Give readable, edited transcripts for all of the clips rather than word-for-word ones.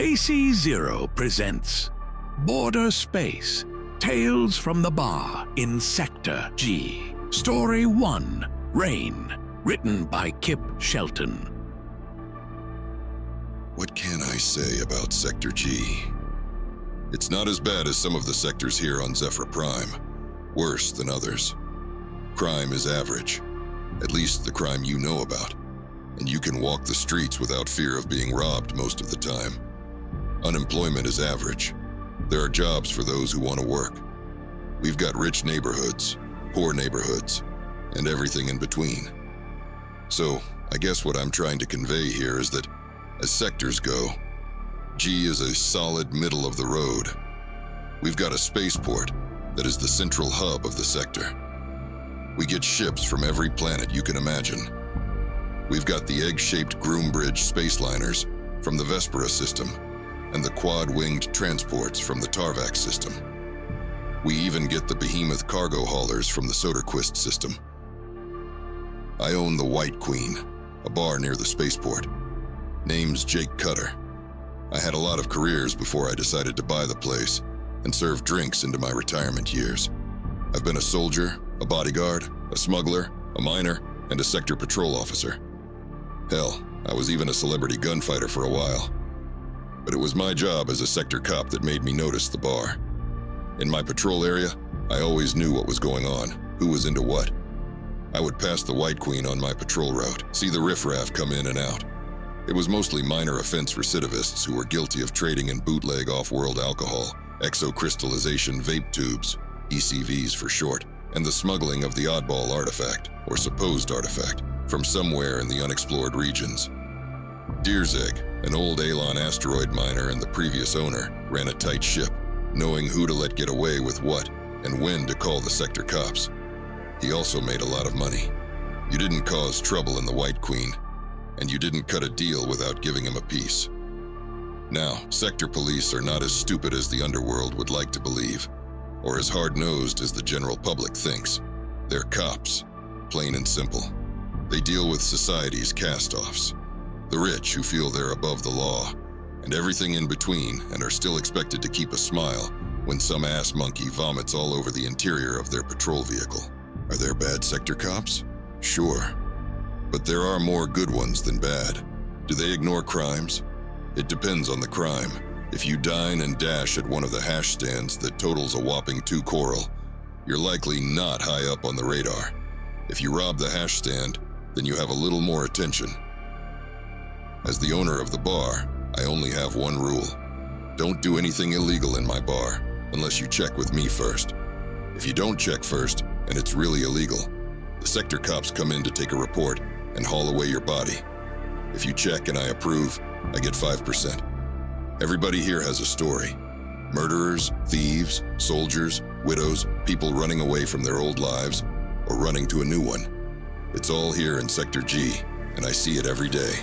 AC0 presents Border Space, Tales from the Bar in Sector G. Story 1, Rain, written by Kip Shelton. What can I say about Sector G? It's not as bad as some of the sectors here on Zephra Prime. Worse than others. Crime is average. At least the crime you know about. And you can walk the streets without fear of being robbed most of the time. Unemployment is average. There are jobs for those who want to work. We've got rich neighborhoods, poor neighborhoods, and everything in between. So, I guess what I'm trying to convey here is that, as sectors go, G is a solid middle of the road. We've got a spaceport that is the central hub of the sector. We get ships from every planet you can imagine. We've got the egg-shaped Groombridge spaceliners from the Vespera system and the quad-winged transports from the Tarvac system. We even get the behemoth cargo haulers from the Soderquist system. I own the White Queen, a bar near the spaceport. Name's Jake Cutter. I had a lot of careers before I decided to buy the place and serve drinks into my retirement years. I've been a soldier, a bodyguard, a smuggler, a miner, and a sector patrol officer. Hell, I was even a celebrity gunfighter for a while. But it was my job as a sector cop that made me notice the bar. In my patrol area, I always knew what was going on, who was into what. I would pass the White Queen on my patrol route, see the riffraff come in and out. It was mostly minor offense recidivists who were guilty of trading in bootleg off-world alcohol, exocrystallization vape tubes, ECVs for short, and the smuggling of the oddball artifact, or supposed artifact, from somewhere in the unexplored regions. Deerzeg, an old Alon asteroid miner and the previous owner, ran a tight ship, knowing who to let get away with what and when to call the sector cops. He also made a lot of money. You didn't cause trouble in the White Queen, and you didn't cut a deal without giving him a piece. Now, sector police are not as stupid as the underworld would like to believe, or as hard-nosed as the general public thinks. They're cops, plain and simple. They deal with society's cast-offs, the rich who feel they're above the law, and everything in between and are still expected to keep a smile when some ass monkey vomits all over the interior of their patrol vehicle. Are there bad sector cops? Sure. But there are more good ones than bad. Do they ignore crimes? It depends on the crime. If you dine and dash at one of the hash stands that totals a whopping 2 coral, you're likely not high up on the radar. If you rob the hash stand, then you have a little more attention. As the owner of the bar, I only have one rule. Don't do anything illegal in my bar, unless you check with me first. If you don't check first, and it's really illegal, the sector cops come in to take a report and haul away your body. If you check and I approve, I get 5%. Everybody here has a story. Murderers, thieves, soldiers, widows, people running away from their old lives, or running to a new one. It's all here in Sector G, and I see it every day.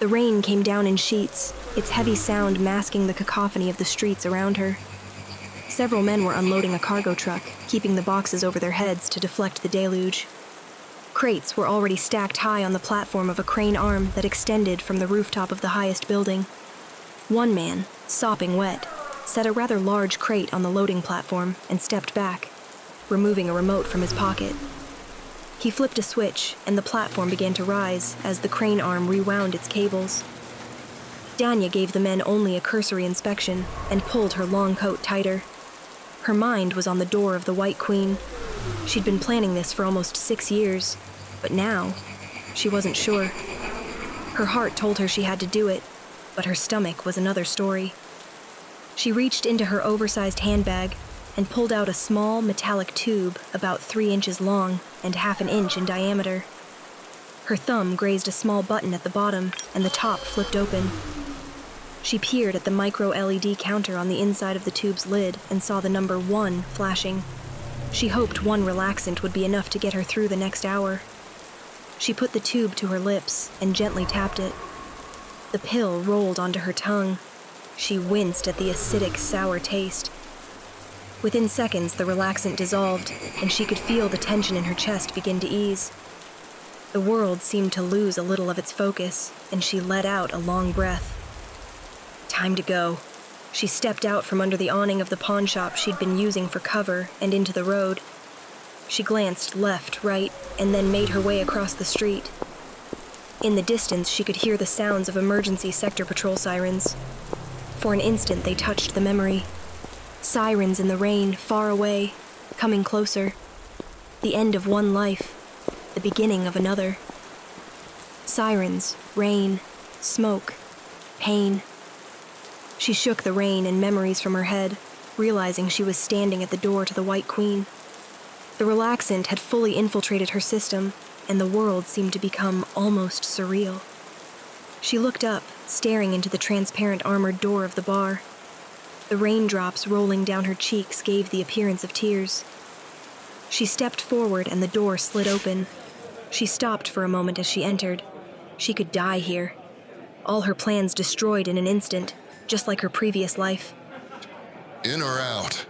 The rain came down in sheets, its heavy sound masking the cacophony of the streets around her. Several men were unloading a cargo truck, keeping the boxes over their heads to deflect the deluge. Crates were already stacked high on the platform of a crane arm that extended from the rooftop of the highest building. One man, sopping wet, set a rather large crate on the loading platform and stepped back, removing a remote from his pocket. He flipped a switch, and the platform began to rise as the crane arm rewound its cables. Danya gave the men only a cursory inspection and pulled her long coat tighter. Her mind was on the door of the White Queen. She'd been planning this for almost 6 years, but now, she wasn't sure. Her heart told her she had to do it, but her stomach was another story. She reached into her oversized handbag and pulled out a small metallic tube about 3 inches long and half an inch in diameter. Her thumb grazed a small button at the bottom, and the top flipped open. She peered at the micro-LED counter on the inside of the tube's lid and saw the number 1 flashing. She hoped one relaxant would be enough to get her through the next hour. She put the tube to her lips and gently tapped it. The pill rolled onto her tongue. She winced at the acidic, sour taste. Within seconds, the relaxant dissolved, and she could feel the tension in her chest begin to ease. The world seemed to lose a little of its focus, and she let out a long breath. Time to go. She stepped out from under the awning of the pawn shop she'd been using for cover and into the road. She glanced left, right, and then made her way across the street. In the distance, she could hear the sounds of emergency sector patrol sirens. For an instant, they touched the memory. Sirens in the rain, far away, coming closer. The end of one life, the beginning of another. Sirens, rain, smoke, pain. She shook the rain and memories from her head, realizing she was standing at the door to the White Queen. The relaxant had fully infiltrated her system, and the world seemed to become almost surreal. She looked up, staring into the transparent armored door of the bar. The raindrops rolling down her cheeks gave the appearance of tears. She stepped forward and the door slid open. She stopped for a moment as she entered. She could die here. All her plans destroyed in an instant, just like her previous life. In or out?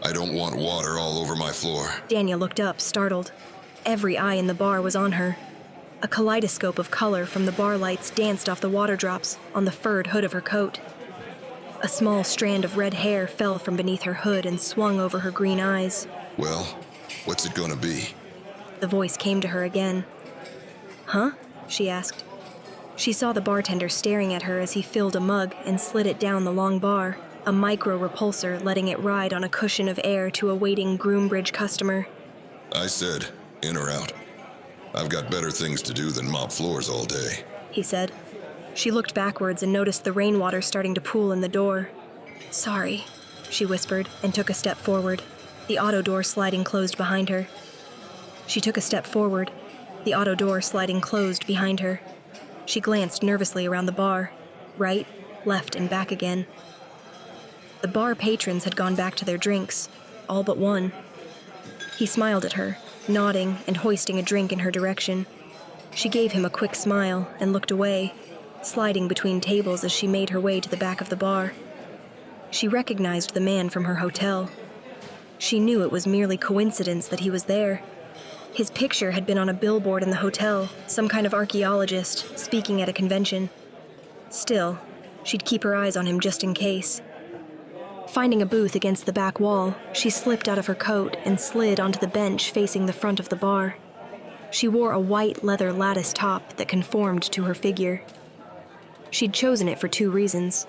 I don't want water all over my floor. Daniel looked up, startled. Every eye in the bar was on her. A kaleidoscope of color from the bar lights danced off the water drops on the furred hood of her coat. A small strand of red hair fell from beneath her hood and swung over her green eyes. Well, what's it gonna be? The voice came to her again. Huh? She asked. She saw the bartender staring at her as he filled a mug and slid it down the long bar, a micro-repulsor letting it ride on a cushion of air to a waiting Groombridge customer. I said, in or out. I've got better things to do than mop floors all day, he said. She looked backwards and noticed the rainwater starting to pool in the door. Sorry, she whispered and took a step forward, the auto door sliding closed behind her. She took a step forward, the auto door sliding closed behind her. She glanced nervously around the bar, right, left, and back again. The bar patrons had gone back to their drinks, all but one. He smiled at her, nodding and hoisting a drink in her direction. She gave him a quick smile and looked away, sliding between tables as she made her way to the back of the bar. She recognized the man from her hotel. She knew it was merely coincidence that he was there. His picture had been on a billboard in the hotel, some kind of archaeologist speaking at a convention. Still, she'd keep her eyes on him just in case. Finding a booth against the back wall, she slipped out of her coat and slid onto the bench facing the front of the bar. She wore a white leather lattice top that conformed to her figure. She'd chosen it for two reasons.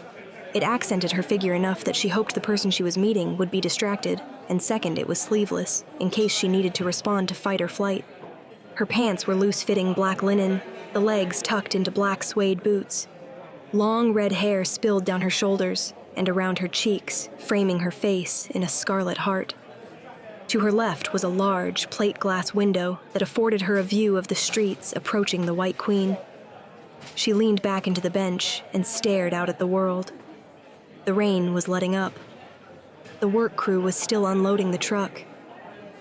It accented her figure enough that she hoped the person she was meeting would be distracted, and second, it was sleeveless, in case she needed to respond to fight or flight. Her pants were loose-fitting black linen, the legs tucked into black suede boots. Long red hair spilled down her shoulders and around her cheeks, framing her face in a scarlet heart. To her left was a large, plate-glass window that afforded her a view of the streets approaching the White Queen. She leaned back into the bench and stared out at the world. The rain was letting up. The work crew was still unloading the truck.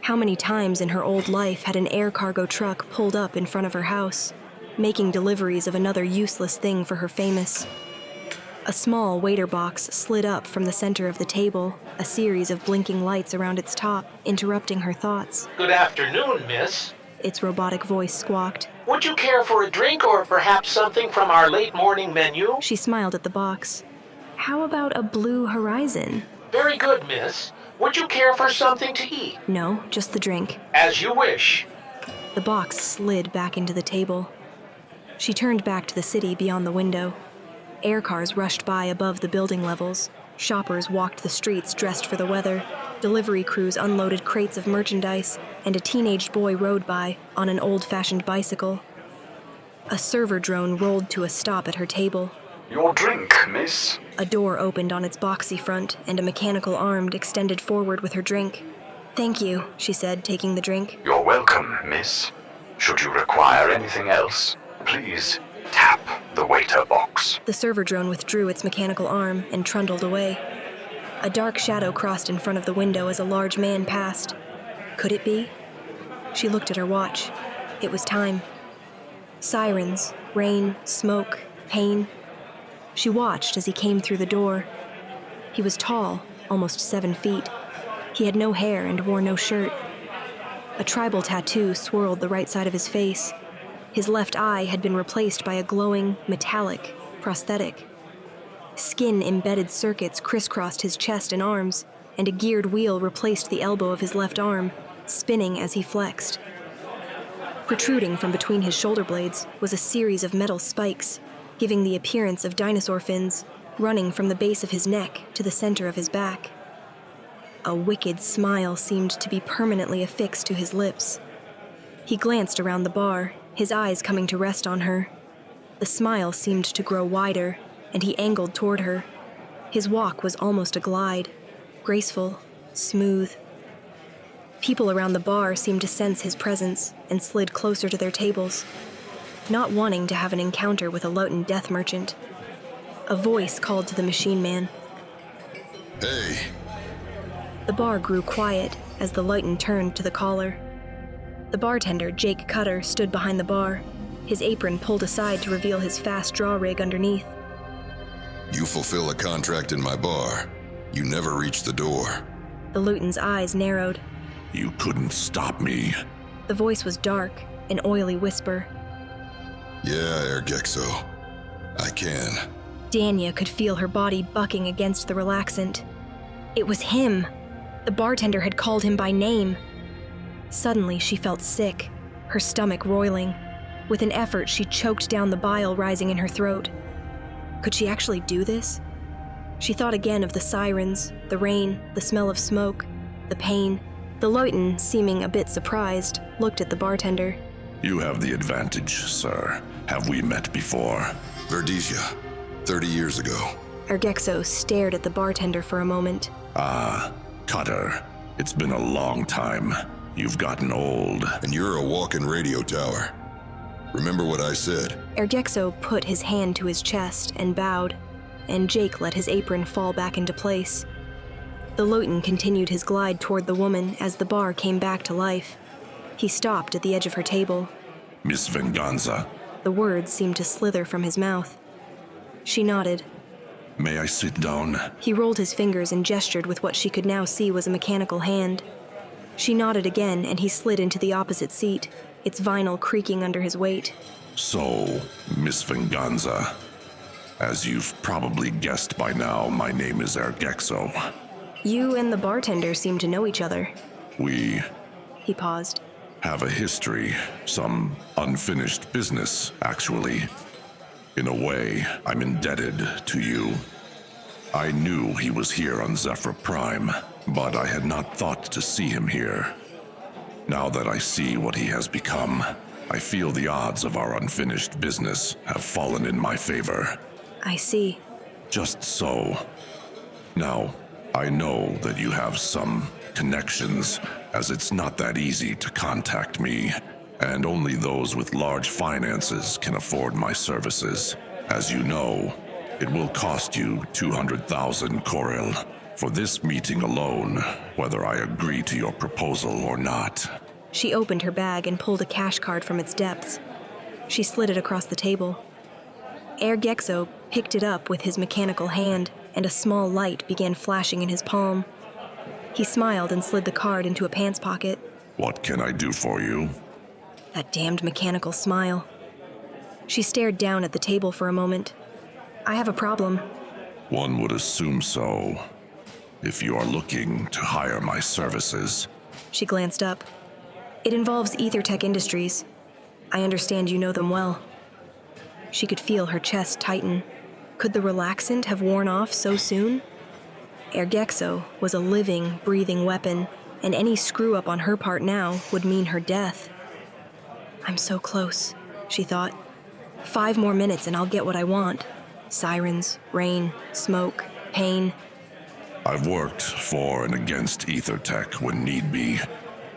How many times in her old life had an air cargo truck pulled up in front of her house, making deliveries of another useless thing for her famous? A small waiter box slid up from the center of the table, a series of blinking lights around its top, interrupting her thoughts. Good afternoon, miss. Its robotic voice squawked. Would you care for a drink or perhaps something from our late morning menu? She smiled at the box. How about a blue horizon? Very good, miss. Would you care for something to eat? No, just the drink. As you wish. The box slid back into the table. She turned back to the city beyond the window. Air cars rushed by above the building levels. Shoppers walked the streets dressed for the weather. Delivery crews unloaded crates of merchandise, and a teenaged boy rode by on an old-fashioned bicycle. A server drone rolled to a stop at her table. Your drink, miss. A door opened on its boxy front, and a mechanical arm extended forward with her drink. Thank you, she said, taking the drink. You're welcome, miss. Should you require anything else, please tap the waiter box. The server drone withdrew its mechanical arm and trundled away. A dark shadow crossed in front of the window as a large man passed. Could it be? She looked at her watch. It was time. Sirens, rain, smoke, pain. She watched as he came through the door. He was tall, almost 7 feet. He had no hair and wore no shirt. A tribal tattoo swirled the right side of his face. His left eye had been replaced by a glowing, metallic prosthetic. Skin-embedded circuits crisscrossed his chest and arms, and a geared wheel replaced the elbow of his left arm, spinning as he flexed. Protruding from between his shoulder blades was a series of metal spikes, giving the appearance of dinosaur fins, running from the base of his neck to the center of his back. A wicked smile seemed to be permanently affixed to his lips. He glanced around the bar, his eyes coming to rest on her. The smile seemed to grow wider, and he angled toward her. His walk was almost a glide, graceful, smooth. People around the bar seemed to sense his presence and slid closer to their tables, not wanting to have an encounter with a Lotan death merchant. A voice called to the machine man. Hey! The bar grew quiet as the Lotan turned to the caller. The bartender, Jake Cutter, stood behind the bar, his apron pulled aside to reveal his fast draw rig underneath. You fulfill a contract in my bar. You never reach the door. The Lotan's eyes narrowed. You couldn't stop me. The voice was dark, an oily whisper. Yeah, Ergexo. I can. Danya could feel her body bucking against the relaxant. It was him. The bartender had called him by name. Suddenly, she felt sick, her stomach roiling. With an effort, she choked down the bile rising in her throat. Could she actually do this? She thought again of the sirens, the rain, the smell of smoke, the pain. The Lotan, seeming a bit surprised, looked at the bartender. You have the advantage, sir. Have we met before? Verdesia, 30 years ago. Ergexo stared at the bartender for a moment. Ah, Cutter. It's been a long time. You've gotten old. And you're a walking radio tower. Remember what I said? Ergexo put his hand to his chest and bowed, and Jake let his apron fall back into place. The Lotan continued his glide toward the woman as the bar came back to life. He stopped at the edge of her table. Miss Venganza. The words seemed to slither from his mouth. She nodded. May I sit down? He rolled his fingers and gestured with what she could now see was a mechanical hand. She nodded again, and he slid into the opposite seat, its vinyl creaking under his weight. So, Miss Venganza, as you've probably guessed by now, my name is Ergexo. You and the bartender seem to know each other. We He paused. have a history, some unfinished business, actually. In a way, I'm indebted to you. I knew he was here on Zephra Prime, but I had not thought to see him here. Now that I see what he has become, I feel the odds of our unfinished business have fallen in my favor. I see. Just so. Now, I know that you have some connections, as it's not that easy to contact me, and only those with large finances can afford my services. As you know, it will cost you 200,000 Koril for this meeting alone, whether I agree to your proposal or not. She opened her bag and pulled a cash card from its depths. She slid it across the table. Ergexo picked it up with his mechanical hand, and a small light began flashing in his palm. He smiled and slid the card into a pants pocket. What can I do for you? That damned mechanical smile. She stared down at the table for a moment. I have a problem. One would assume so, if you are looking to hire my services. She glanced up. It involves EtherTech Industries. I understand you know them well. She could feel her chest tighten. Could the relaxant have worn off so soon? Ergexo was a living, breathing weapon, and any screw-up on her part now would mean her death. I'm so close, she thought. 5 more minutes and I'll get what I want. Sirens, rain, smoke, pain. I've worked for and against EtherTech when need be.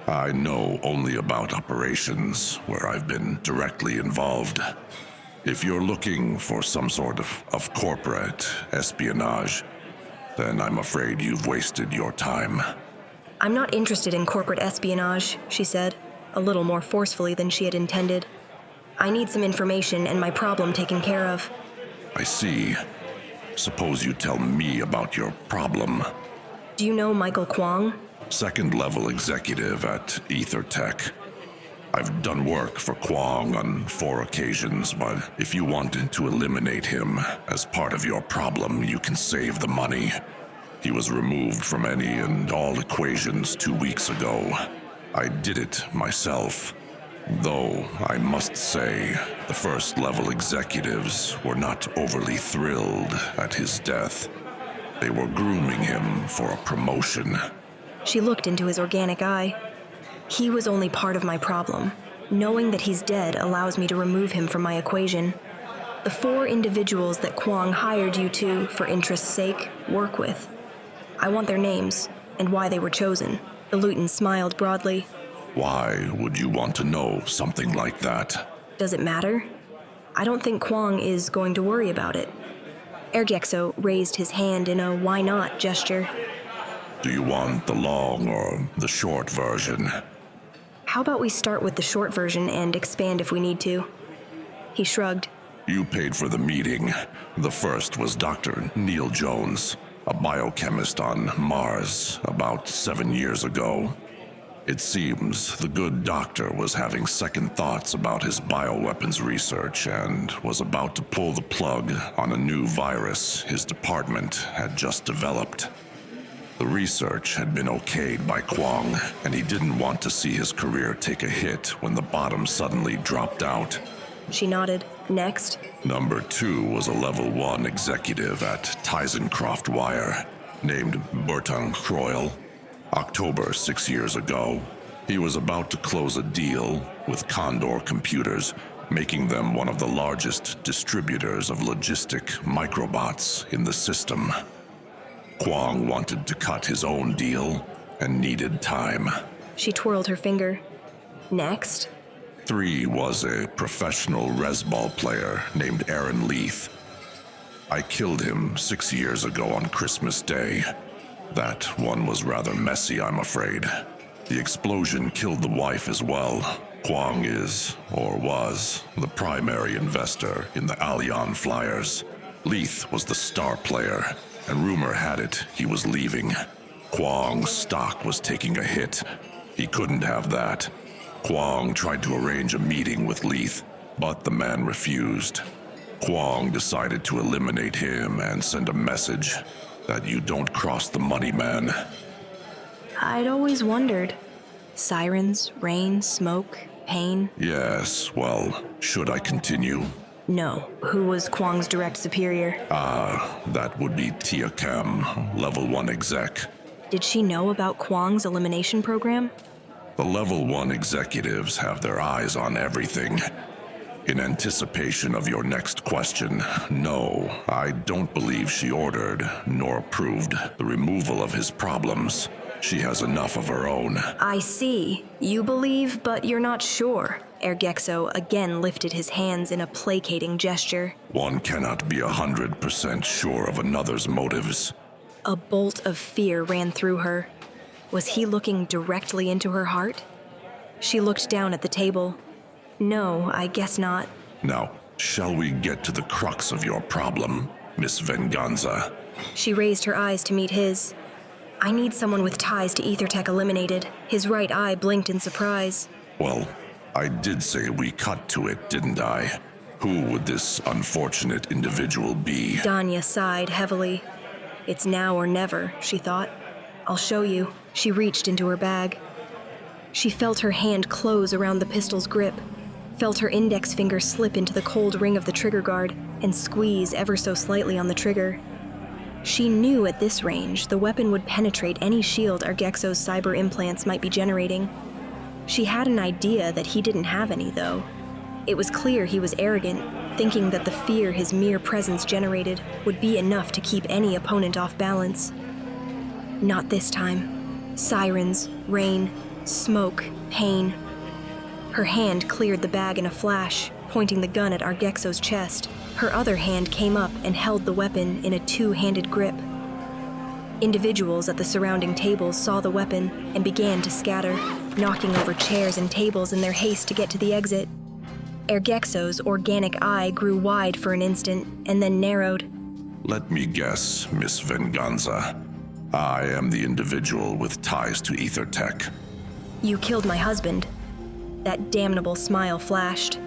I know only about operations where I've been directly involved. If you're looking for some sort of corporate espionage, then I'm afraid you've wasted your time. I'm not interested in corporate espionage, she said, a little more forcefully than she had intended. I need some information and my problem taken care of. I see. Suppose you tell me about your problem. Do you know Michael Kwong? 2nd-level executive at EtherTech. I've done work for Kwong on 4 occasions, but if you wanted to eliminate him as part of your problem, you can save the money. He was removed from any and all equations 2 weeks ago. I did it myself. Though, I must say, the first-level executives were not overly thrilled at his death. They were grooming him for a promotion. She looked into his organic eye. He was only part of my problem. Knowing that he's dead allows me to remove him from my equation. The 4 individuals that Kwong hired you to, for interest's sake, work with. I want their names, and why they were chosen. The Luton smiled broadly. Why would you want to know something like that? Does it matter? I don't think Kwong is going to worry about it. Ergexo raised his hand in a why not gesture. Do you want the long or the short version? How about we start with the short version and expand if we need to? He shrugged. You paid for the meeting. The first was Dr. Neil Jones, a biochemist on Mars about 7 years ago. It seems the good doctor was having second thoughts about his bioweapons research and was about to pull the plug on a new virus his department had just developed. The research had been okayed by Kwong, and he didn't want to see his career take a hit when the bottom suddenly dropped out. She nodded. Next? Number 2 was a level 1 executive at Tysencroft Wire, named Bertrand Croyle. October 6 years ago, he was about to close a deal with Condor Computers, making them one of the largest distributors of logistic microbots in the system. Kwong wanted to cut his own deal and needed time. She twirled her finger. Next? 3 was a professional resball player named Aaron Leith. I killed him 6 years ago on Christmas Day. That one was rather messy, I'm afraid. The explosion killed the wife as well. Kwong is, or was, the primary investor in the Allion Flyers. Leith was the star player, and rumor had it he was leaving. Kwong's stock was taking a hit. He couldn't have that. Kwong tried to arrange a meeting with Leith, but the man refused. Kwong decided to eliminate him and send a message that you don't cross the money man. I'd always wondered. Sirens, rain, smoke, pain. Yes, well, should I continue? No. Who was Kwong's direct superior? That would be Tia Kem, level 1 exec. Did she know about Kwong's elimination program? The level 1 executives have their eyes on everything. In anticipation of your next question, no, I don't believe she ordered nor approved the removal of his problems. She has enough of her own. I see. You believe, but you're not sure. Ergexo again lifted his hands in a placating gesture. One cannot be 100% sure of another's motives. A bolt of fear ran through her. Was he looking directly into her heart? She looked down at the table. No, I guess not. Now, shall we get to the crux of your problem, Miss Venganza? She raised her eyes to meet his. I need someone with ties to Ethertech eliminated. His right eye blinked in surprise. Well, I did say we cut to it, didn't I? Who would this unfortunate individual be? Danya sighed heavily. It's now or never, she thought. I'll show you. She reached into her bag. She felt her hand close around the pistol's grip, felt her index finger slip into the cold ring of the trigger guard and squeeze ever so slightly on the trigger. She knew at this range the weapon would penetrate any shield Ergexo's cyber implants might be generating. She had an idea that he didn't have any, though. It was clear he was arrogant, thinking that the fear his mere presence generated would be enough to keep any opponent off balance. Not this time. Sirens, rain, smoke, pain. Her hand cleared the bag in a flash, pointing the gun at Ergexo's chest. Her other hand came up and held the weapon in a two-handed grip. Individuals at the surrounding tables saw the weapon and began to scatter, knocking over chairs and tables in their haste to get to the exit. Ergexo's organic eye grew wide for an instant and then narrowed. Let me guess, Miss Venganza. I am the individual with ties to Ethertech. You killed my husband. That damnable smile flashed.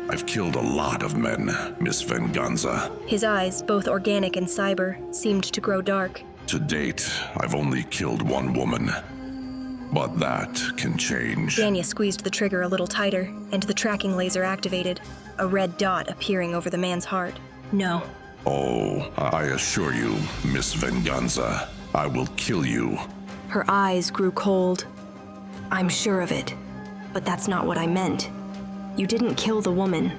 I've killed a lot of men, Miss Venganza. His eyes, both organic and cyber, seemed to grow dark. To date, I've only killed one woman. But that can change. Danya squeezed the trigger a little tighter, and the tracking laser activated, a red dot appearing over the man's heart. No. Oh, I assure you, Miss Venganza, I will kill you. Her eyes grew cold. I'm sure of it, but that's not what I meant. You didn't kill the woman.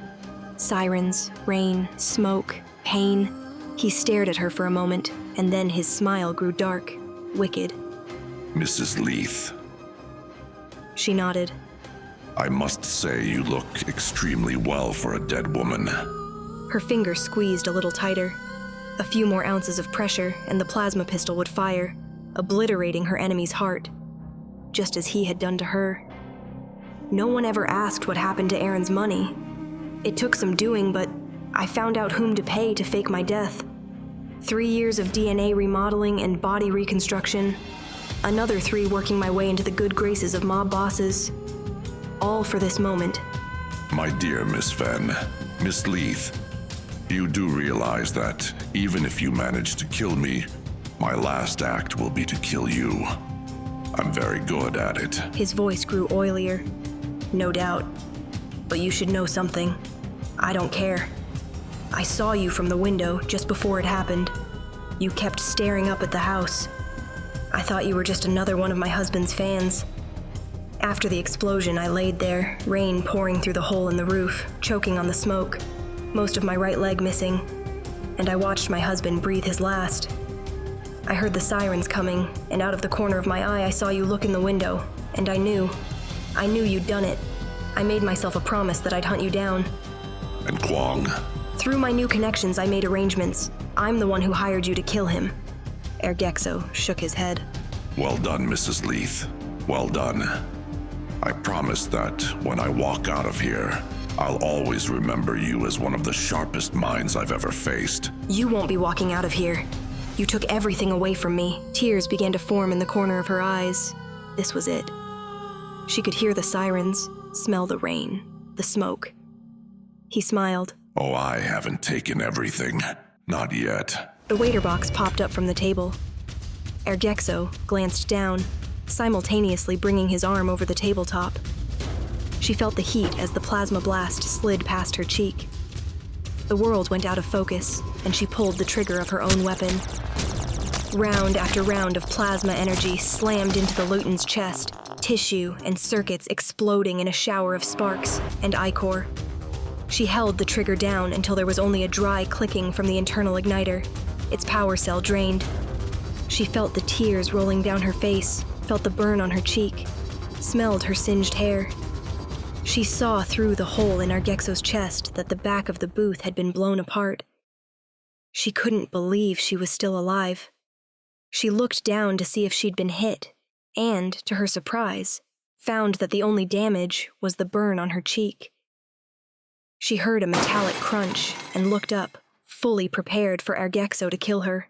Sirens, rain, smoke, pain. He stared at her for a moment, and then his smile grew dark, wicked. Mrs. Leith, She nodded. I must say you look extremely well for a dead woman. Her finger squeezed a little tighter. A few more ounces of pressure, and the plasma pistol would fire, obliterating her enemy's heart, just as he had done to her. No one ever asked what happened to Aaron's money. It took some doing, but I found out whom to pay to fake my death. 3 years of DNA remodeling and body reconstruction. Another 3 working my way into the good graces of mob bosses. All for this moment. My dear Miss Miss Leith, you do realize that even if you manage to kill me, my last act will be to kill you. I'm very good at it. His voice grew oilier. No doubt. But you should know something. I don't care. I saw you from the window just before it happened. You kept staring up at the house. I thought you were just another one of my husband's fans. After the explosion, I laid there, rain pouring through the hole in the roof, choking on the smoke, most of my right leg missing, and I watched my husband breathe his last. I heard the sirens coming, and out of the corner of my eye I saw you look in the window, and I knew you'd done it. I made myself a promise that I'd hunt you down. And Kwong? Through my new connections, I made arrangements. I'm the one who hired you to kill him. Ergexo shook his head. Well done, Mrs. Leith. Well done. I promise that when I walk out of here, I'll always remember you as one of the sharpest minds I've ever faced. You won't be walking out of here. You took everything away from me. Tears began to form in the corner of her eyes. This was it. She could hear the sirens, smell the rain, the smoke. He smiled. Oh, I haven't taken everything. Not yet. The waiter box popped up from the table. Ergexo glanced down, simultaneously bringing his arm over the tabletop. She felt the heat as the plasma blast slid past her cheek. The world went out of focus, and she pulled the trigger of her own weapon. Round after round of plasma energy slammed into the Luten's chest, tissue and circuits exploding in a shower of sparks and ichor. She held the trigger down until there was only a dry clicking from the internal igniter, its power cell drained. She felt the tears rolling down her face, felt the burn on her cheek, smelled her singed hair. She saw through the hole in Ergexo's chest that the back of the booth had been blown apart. She couldn't believe she was still alive. She looked down to see if she'd been hit, and, to her surprise, found that the only damage was the burn on her cheek. She heard a metallic crunch and looked up, fully prepared for Ergexo to kill her.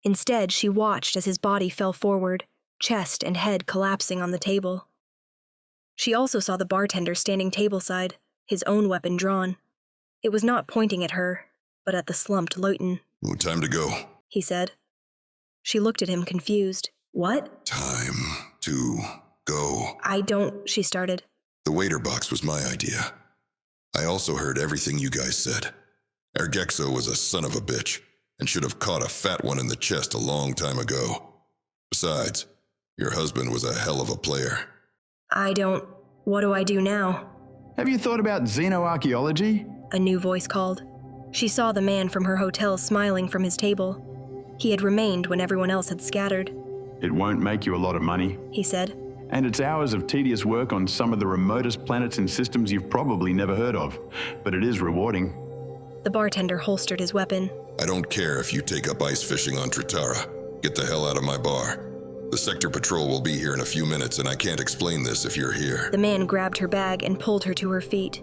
Instead, she watched as his body fell forward, chest and head collapsing on the table. She also saw the bartender standing tableside, his own weapon drawn. It was not pointing at her, but at the slumped Luyten. Oh, time to go. He said. She looked at him confused. What? Time to go. She started. The waiter box was my idea. I also heard everything you guys said. Ergexo was a son of a bitch, and should have caught a fat one in the chest a long time ago. Besides, your husband was a hell of a player. What do I do now? Have you thought about xenoarchaeology? A new voice called. She saw the man from her hotel smiling from his table. He had remained when everyone else had scattered. It won't make you a lot of money. He said. And it's hours of tedious work on some of the remotest planets in systems you've probably never heard of. But it is rewarding. The bartender holstered his weapon. I don't care if you take up ice fishing on Tritara. Get the hell out of my bar. The sector patrol will be here in a few minutes, and I can't explain this if you're here. The man grabbed her bag and pulled her to her feet.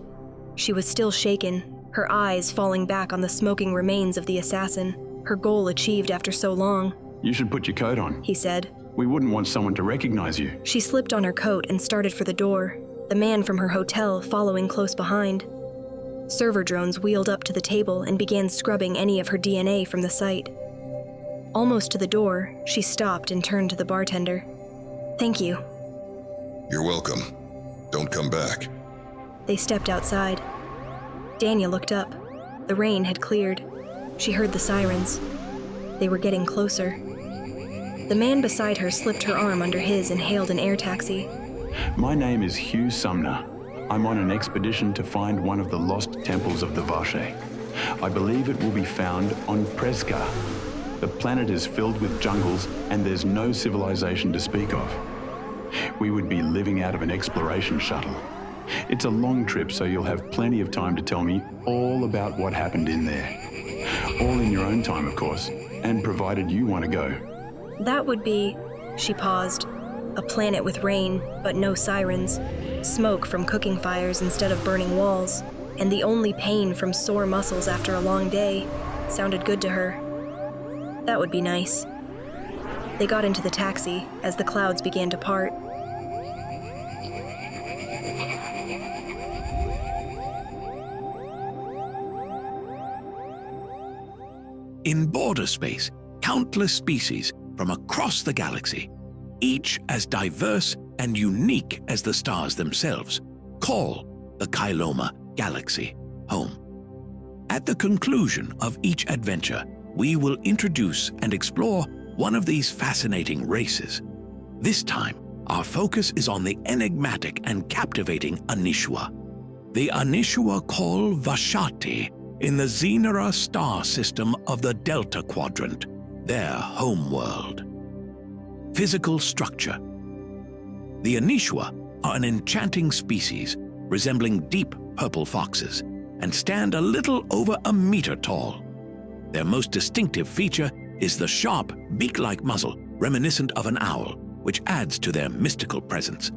She was still shaken, her eyes falling back on the smoking remains of the assassin, her goal achieved after so long. You should put your coat on, he said. We wouldn't want someone to recognize you. She slipped on her coat and started for the door. the man from her hotel following close behind. Server drones wheeled up to the table and began scrubbing any of her DNA from the site. Almost to the door, she stopped and turned to the bartender. "Thank you." You're welcome. Don't come back. They stepped outside. Dania looked up. The rain had cleared. She heard the sirens. They were getting closer. The man beside her slipped her arm under his and hailed an air taxi. My name is Hugh Sumner. I'm on an expedition to find one of the lost temples of the Vache. I believe it will be found on Preska. The planet is filled with jungles and there's no civilization to speak of. We would be living out of an exploration shuttle. It's a long trip, so you'll have plenty of time to tell me all about what happened in there. All in your own time, of course, and provided you want to go. That would be, she paused, a planet with rain, but no sirens, smoke from cooking fires instead of burning walls, and the only pain from sore muscles after a long day sounded good to her. That would be nice. They got into the taxi as the clouds began to part. In border space, countless species from across the galaxy, each as diverse and unique as the stars themselves, call the Kyloma Galaxy home. At the conclusion of each adventure, we will introduce and explore one of these fascinating races. This time, our focus is on the enigmatic and captivating Anishua. The Anishua call Vashati in the Xenera star system of the Delta Quadrant, their home world. Physical structure. The Anishua are an enchanting species resembling deep purple foxes and stand a little over a meter tall. Their most distinctive feature is the sharp, beak-like muzzle reminiscent of an owl, which adds to their mystical presence.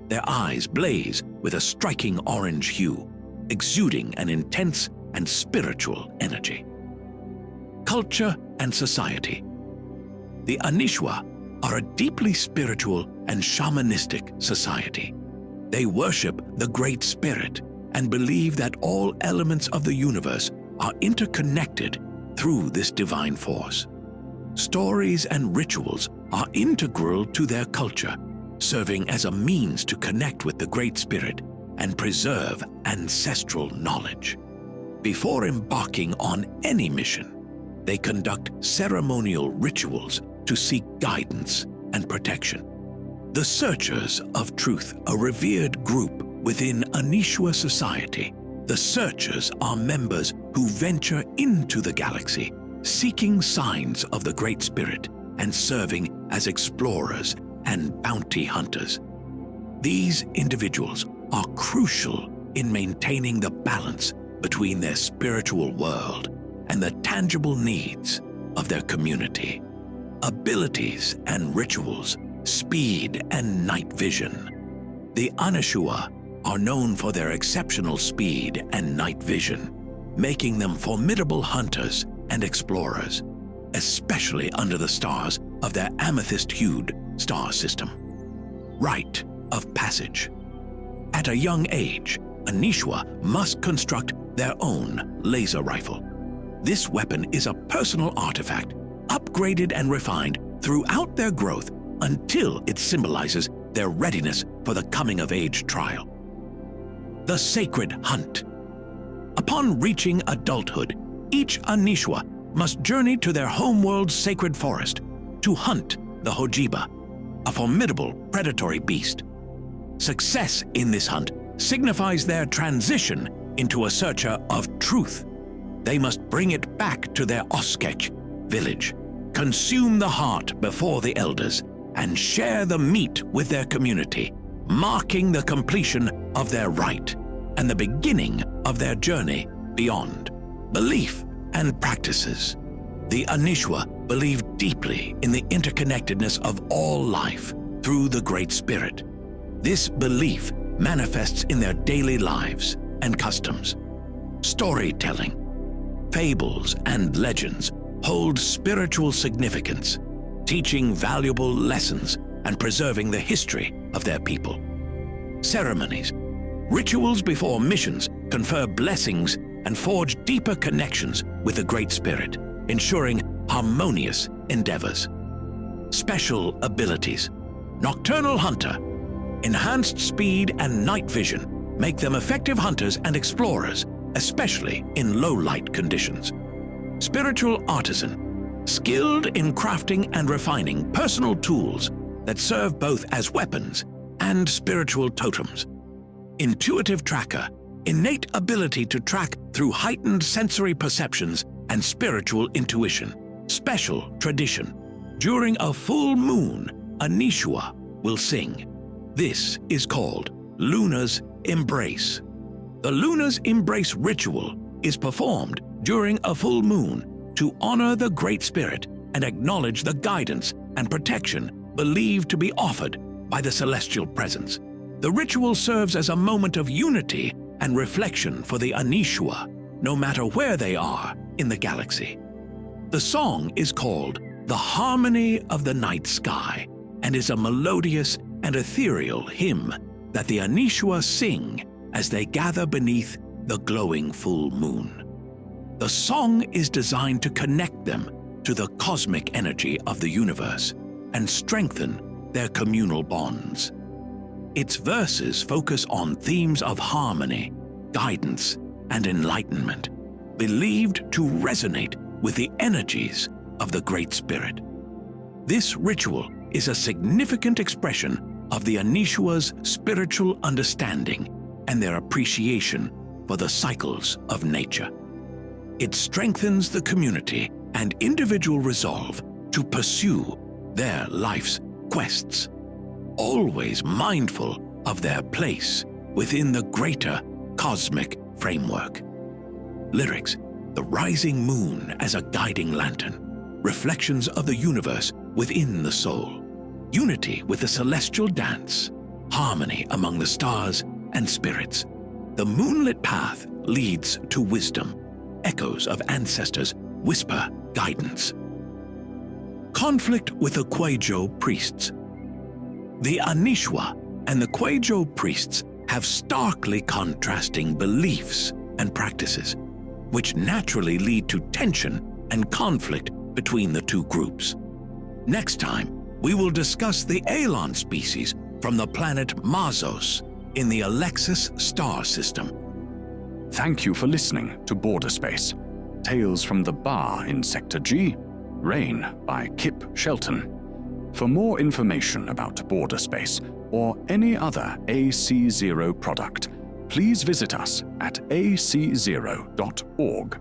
Their eyes blaze with a striking orange hue, exuding an intense and spiritual energy. Culture and society. The Anishua are a deeply spiritual and shamanistic society. They worship the Great Spirit and believe that all elements of the universe are interconnected through this divine force. Stories and rituals are integral to their culture, serving as a means to connect with the Great Spirit and preserve ancestral knowledge. Before embarking on any mission, they conduct ceremonial rituals to seek guidance and protection. The Searchers of Truth, a revered group within Anishua society. The Searchers are members who venture into the galaxy, seeking signs of the Great Spirit and serving as explorers and bounty hunters. These individuals are crucial in maintaining the balance between their spiritual world and the tangible needs of their community. Abilities and rituals, speed and night vision. The Anishua are known for their exceptional speed and night vision, making them formidable hunters and explorers, especially under the stars of their amethyst-hued star system. Rite of passage. At a young age, Anishua must construct their own laser rifle. This weapon is a personal artifact, upgraded and refined throughout their growth until it symbolizes their readiness for the coming-of-age trial. The Sacred Hunt. Upon reaching adulthood, each Anishua must journey to their homeworld's sacred forest to hunt the Hojiba, a formidable predatory beast. Success in this hunt signifies their transition into a searcher of truth. They must bring it back to their Oskech village, consume the heart before the elders, and share the meat with their community, marking the completion of their rite and the beginning of their journey beyond. Belief and practices. The Anishua believe deeply in the interconnectedness of all life through the Great Spirit. This belief manifests in their daily lives and customs. Storytelling. Fables and legends hold spiritual significance, teaching valuable lessons and preserving the history of their people. Ceremonies. Rituals before missions confer blessings and forge deeper connections with the Great Spirit, ensuring harmonious endeavors. Special abilities. Nocturnal Hunter. Enhanced speed and night vision make them effective hunters and explorers, especially in low-light conditions. Spiritual Artisan. Skilled in crafting and refining personal tools that serve both as weapons and spiritual totems. Intuitive Tracker. Innate ability to track through heightened sensory perceptions and spiritual intuition. Special Tradition. During a full moon, Anishua will sing. This is called Luna's Embrace. The Luna's Embrace ritual is performed during a full moon to honor the Great Spirit and acknowledge the guidance and protection believed to be offered by the celestial presence. The ritual serves as a moment of unity and reflection for the Anishua, no matter where they are in the galaxy. The song is called The Harmony of the Night Sky and is a melodious and ethereal hymn that the Anishua sing as they gather beneath the glowing full moon. The song is designed to connect them to the cosmic energy of the universe and strengthen their communal bonds. Its verses focus on themes of harmony, guidance, and enlightenment, believed to resonate with the energies of the Great Spirit. This ritual is a significant expression of the Anishua's spiritual understanding and their appreciation for the cycles of nature. It strengthens the community and individual resolve to pursue their life's quests, always mindful of their place within the greater cosmic framework. Lyrics: the rising moon as a guiding lantern, reflections of the universe within the soul, unity with the celestial dance, harmony among the stars and spirits. The moonlit path leads to wisdom. Echoes of ancestors whisper guidance. Conflict with the Kwejo priests. The Anishua and the Kwejo priests have starkly contrasting beliefs and practices, which naturally lead to tension and conflict between the two groups. Next time, we will discuss the Alon species from the planet Mazos in the Alexis star system. Thank you for listening to Border Space, Tales from the Bar in Sector G, Rain by Kip Shelton. For more information about Border Space or any other AC0 product, please visit us at ac0.org.